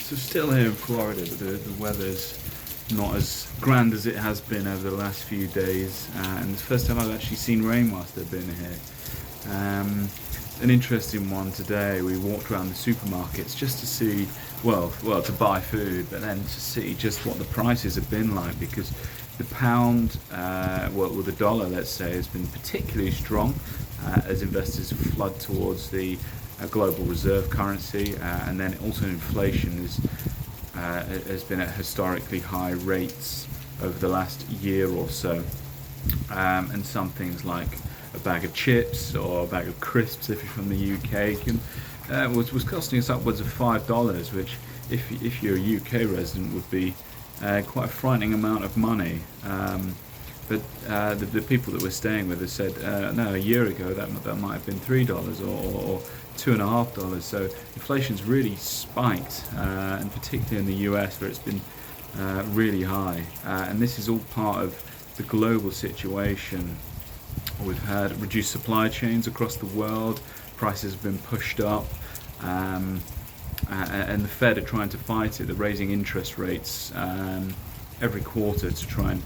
So still here in Florida, but the weather's not as grand as it has been over the last few days, and it's the first time I've actually seen rain whilst I've been here. An interesting one today. We walked around the supermarkets just to see, well, to buy food, but then to see just what the prices have been like, because the pound, the dollar, let's say, has been particularly strong as investors flood towards the global reserve currency, and then also inflation has been at historically high rates over the last year or so, and some things like a bag of chips or a bag of crisps, if you're from the UK, was costing us upwards of $5, which, if you're a UK resident, would be quite a frightening amount of money. But the people that we're staying with have said, no, a year ago that might have been $3 or $2.50. So inflation's really spiked, and particularly in the US, where it's been really high. And this is all part of the global situation. We've had reduced supply chains across the world, prices have been pushed up, and the Fed are trying to fight it. They're raising interest rates every quarter to try and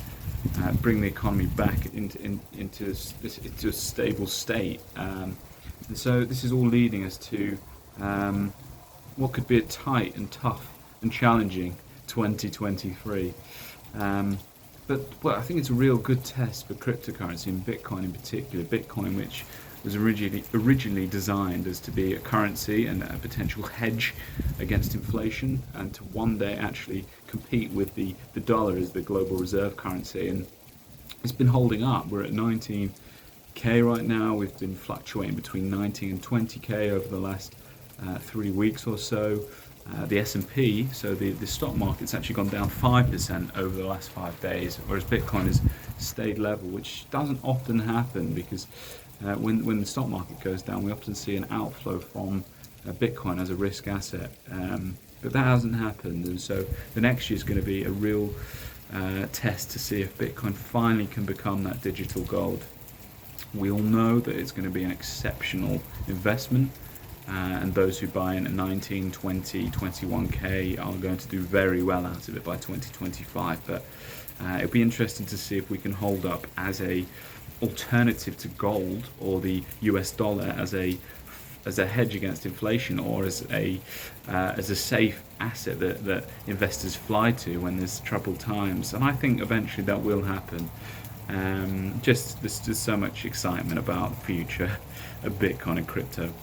bring the economy back into a stable state. And so this is all leading us to what could be a tight and tough and challenging 2023. But I think it's a real good test for cryptocurrency, and Bitcoin in particular. Bitcoin, which was originally designed as to be a currency and a potential hedge against inflation, and to one day actually compete with the dollar as the global reserve currency. And it's been holding up. We're at 19K right now. We've been fluctuating between 19 and 20K over the last 3 weeks or so. The S&P, so the stock market's actually gone down 5% over the last 5 days, whereas Bitcoin has stayed level, which doesn't often happen, because when the stock market goes down, we often see an outflow from Bitcoin as a risk asset. But that hasn't happened, and so the next year is going to be a real test to see if Bitcoin finally can become that digital gold. We all know that it's going to be an exceptional investment. And those who buy in at 19, 20, 21K are going to do very well out of it by 2025. But it'll be interesting to see if we can hold up as a alternative to gold or the US dollar as a hedge against inflation, or as a safe asset that investors fly to when there's troubled times. And I think eventually that will happen. There's just so much excitement about the future of Bitcoin and crypto.